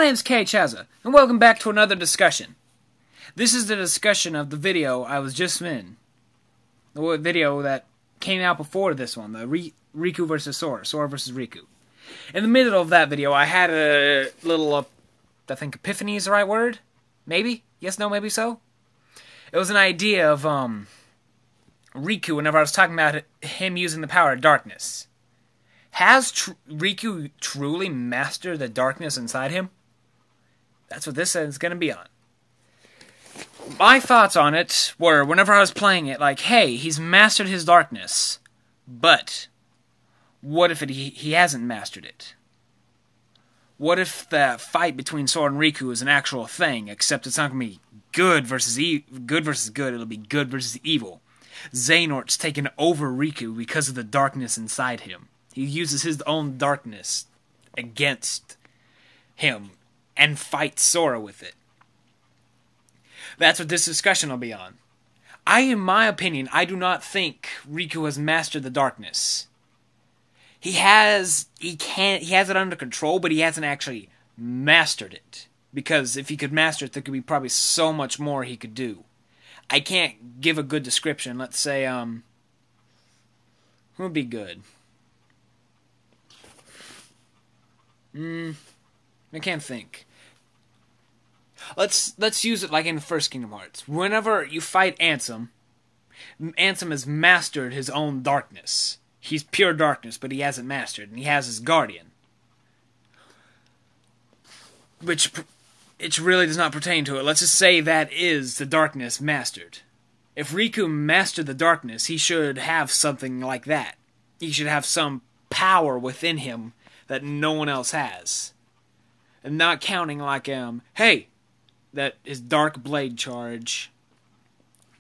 name's Kay Chaza, and welcome back to another discussion. This is the discussion of the video I was just in. The video that came out before this one, the Riku versus Sora, Sora versus Riku. In the middle of that video, I had a little, I think epiphany is the right word? Maybe? Yes, no, maybe so? It was an idea of, Riku whenever I was talking about him using the power of darkness. Has Riku truly mastered the darkness inside him? That's what this is going to be on. My thoughts on it were, whenever I was playing it, like, hey, he's mastered his darkness, but what if he hasn't mastered it? What if the fight between Sora and Riku is an actual thing, except it's not going to be good versus good, it'll be good versus evil. Xehanort's taken over Riku because of the darkness inside him. He uses his own darkness against him and fights Sora with it. That's what this discussion will be on. In my opinion, I do not think Riku has mastered the darkness. He has it under control, but he hasn't actually mastered it. Because if he could master it, there could be probably so much more he could do. I can't give a good description. Let's say, who would be good? I can't think. Let's use it like in First Kingdom Hearts. Whenever you fight Ansem, Ansem has mastered his own darkness. He's pure darkness, but he hasn't mastered, and he has his guardian. Which it really does not pertain to it. Let's just say that is the darkness mastered. If Riku mastered the darkness, he should have something like that. He should have some power within him that no one else has. And not counting like, hey, that is Dark Blade Charge,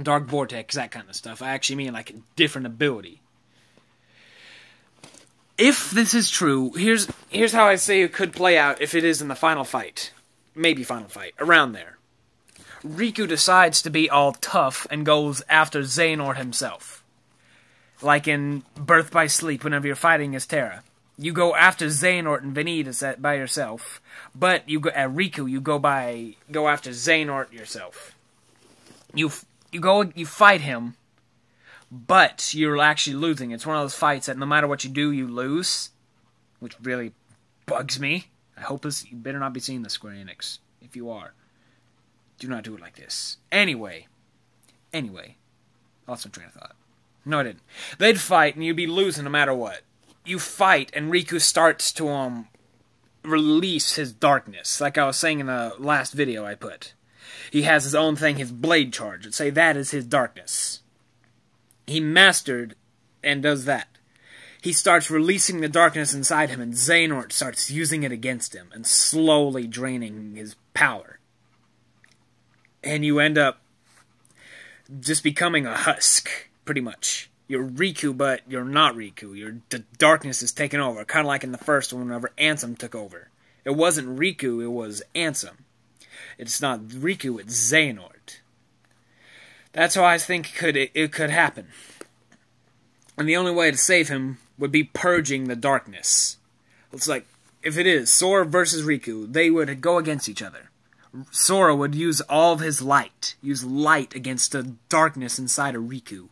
Dark Vortex, that kind of stuff. I actually mean like a different ability. If this is true, here's how I say it could play out if it is in the final fight. Maybe final fight, around there. Riku decides to be all tough and goes after Xehanort himself. Like in Birth by Sleep, whenever you're fighting as Terra. You go after Xehanort and Vanitas by yourself, but you go at Riku. You go after Xehanort yourself. You fight him, but you're actually losing. It's one of those fights that no matter what you do, you lose, which really bugs me. I hope you better not be seeing the Square Enix. If you are, do not do it like this. Anyway, lost my train of thought. No, I didn't. They'd fight, and you'd be losing no matter what. You fight, and Riku starts to, release his darkness. Like I was saying in the last video I put. He has his own thing, his Blade Charge. Let's say that is his darkness. He mastered and does that. He starts releasing the darkness inside him, and Xehanort starts using it against him, and slowly draining his power. And you end up just becoming a husk, pretty much. You're Riku, but you're not Riku. The darkness is taken over, kind of like in the first one whenever Ansem took over. It wasn't Riku, it was Ansem. It's not Riku, it's Xehanort. That's how I think it could happen. And the only way to save him would be purging the darkness. It's like, if it is Sora versus Riku, they would go against each other. Sora would use all of his light, use light against the darkness inside of Riku,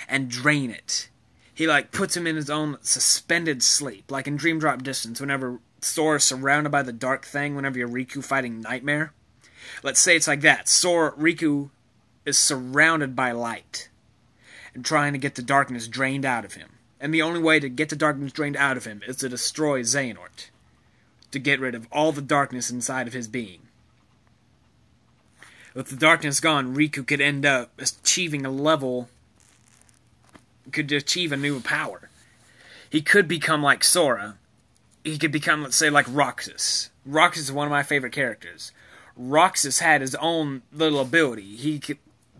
and drain it. He, puts him in his own suspended sleep, like in Dream Drop Distance, whenever Sora's surrounded by the dark thing, whenever you're Riku fighting Nightmare. Let's say it's like that. Riku is surrounded by light, and trying to get the darkness drained out of him. And the only way to get the darkness drained out of him is to destroy Xehanort, to get rid of all the darkness inside of his being. With the darkness gone, Riku could end up achieving could achieve a new power. He could become like Sora. He could become, let's say, like Roxas. Roxas is one of my favorite characters. Roxas had his own little ability. He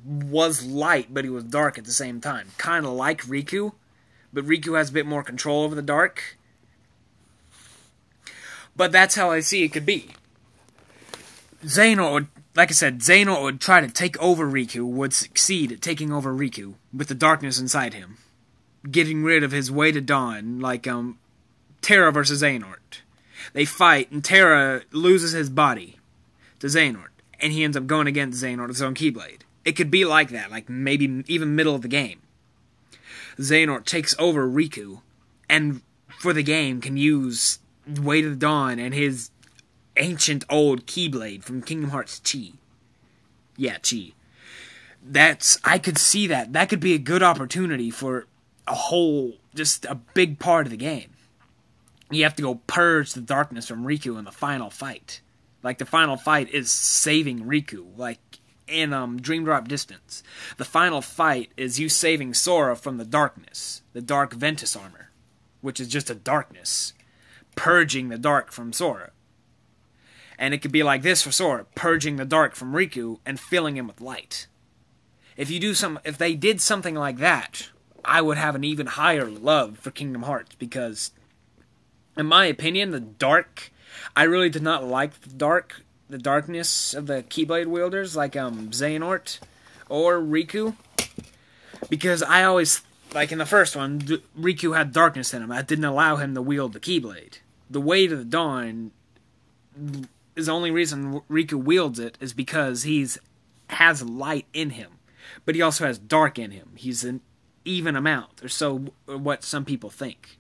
was light, but he was dark at the same time. Kind of like Riku, but Riku has a bit more control over the dark. But that's how I see it could be. Like I said, Xehanort would try to take over Riku, would succeed at taking over Riku with the darkness inside him. Getting rid of his way to dawn, like Terra versus Xehanort. They fight, and Terra loses his body to Xehanort, and he ends up going against Xehanort with his own Keyblade. It could be like that, like maybe even middle of the game. Xehanort takes over Riku, and for the game can use Way to the Dawn and his ancient old Keyblade from Kingdom Hearts Chi. Yeah, Chi. I could see that. That could be a good opportunity for just a big part of the game. You have to go purge the darkness from Riku in the final fight. Like, the final fight is saving Riku, like in Dream Drop Distance. The final fight is you saving Sora from the darkness, the Dark Ventus armor, which is just a darkness, purging the dark from Sora. And it could be like this for Sora, purging the dark from Riku and filling him with light. If they did something like that, I would have an even higher love for Kingdom Hearts, because in my opinion, the dark, I really did not like the darkness of the Keyblade wielders, like Xehanort or Riku, because I always, like in the first one, Riku had darkness in him. That didn't allow him to wield the Keyblade. The Way to the Dawn is the only reason Riku wields it is because has light in him, but he also has dark in him. He's an even amount, or so what some people think.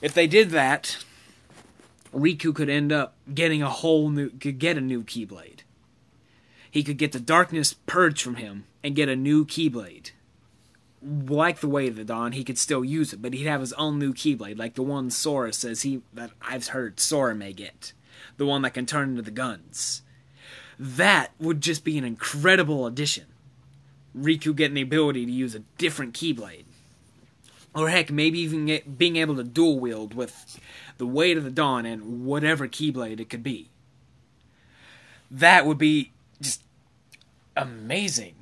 If they did that, Riku could end up getting could get a new Keyblade. He could get the darkness purged from him and get a new Keyblade. Like the Way of the Dawn, he could still use it, but he'd have his own new Keyblade, like the one Sora says that I've heard Sora may get. The one that can turn into the guns. That would just be an incredible addition. Riku getting the ability to use a different Keyblade. Or heck, maybe even being able to dual wield with the Way to the Dawn and whatever Keyblade it could be. That would be just amazing.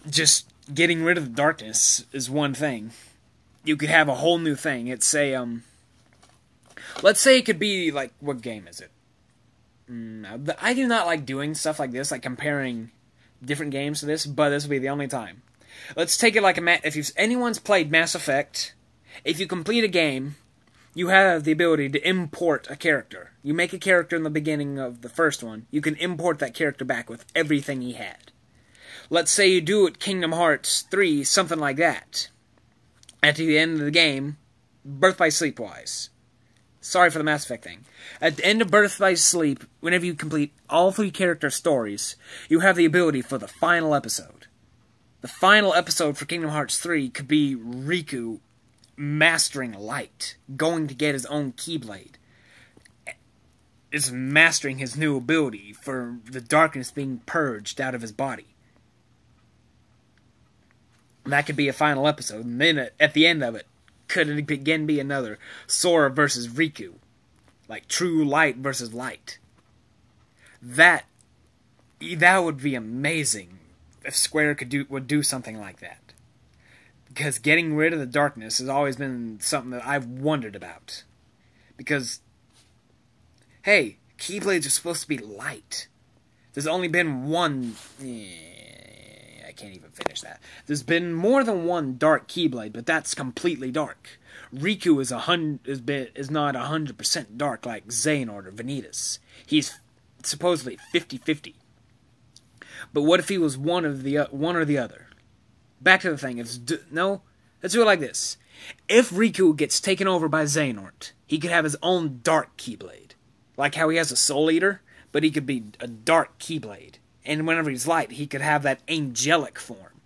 Just getting rid of the darkness is one thing. You could have a whole new thing. Let's say it could be like, what game is it? I do not like doing stuff like this, like comparing different games to this, but this will be the only time. Let's take it like if anyone's played Mass Effect, if you complete a game, you have the ability to import a character. You make a character in the beginning of the first one, you can import that character back with everything he had. Let's say you do it Kingdom Hearts 3, something like that. At the end of the game, Birth by Sleep-wise. Sorry for the Mass Effect thing. At the end of Birth by Sleep, whenever you complete all 3 character stories, you have the ability for the final episode. The final episode for Kingdom Hearts 3 could be Riku mastering light, going to get his own Keyblade. Is mastering his new ability for the darkness being purged out of his body. That could be a final episode, and then at the end of it, could it again be another Sora versus Riku? Like true light versus light. That would be amazing if Square would do something like that. Because getting rid of the darkness has always been something that I've wondered about. Because, hey, Keyblades are supposed to be light. There's only been one... I can't even finish that. There's been more than one dark Keyblade, but that's completely dark. Riku is not 100% dark like Xehanort or Vanitas. He's supposedly 50-50. But what if he was one or the other? Back to the thing. Let's do it like this. If Riku gets taken over by Xehanort, he could have his own dark Keyblade. Like how he has a Soul Eater, but he could be a dark Keyblade. And whenever he's light, he could have that angelic form.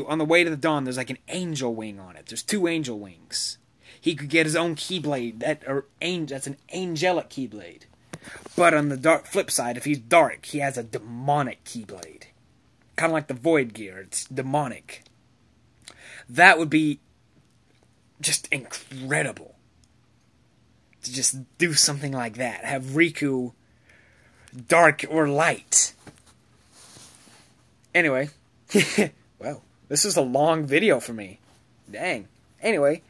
On the Way to the Dawn, there's like an angel wing on it. There's 2 angel wings. He could get his own Keyblade. That's an angelic Keyblade. But on the flip side, if he's dark, he has a demonic Keyblade. Kind of like the Void Gear. It's demonic. That would be just incredible. To just do something like that. Have Riku dark or light. Anyway, well, this is a long video for me. Dang. Anyway,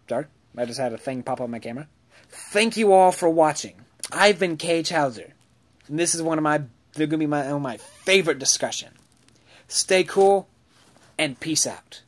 sorry, I just had a thing pop up on my camera. Thank you all for watching. I've been Cage Hauser, and this is they're going to be my favorite discussion. Stay cool, and peace out.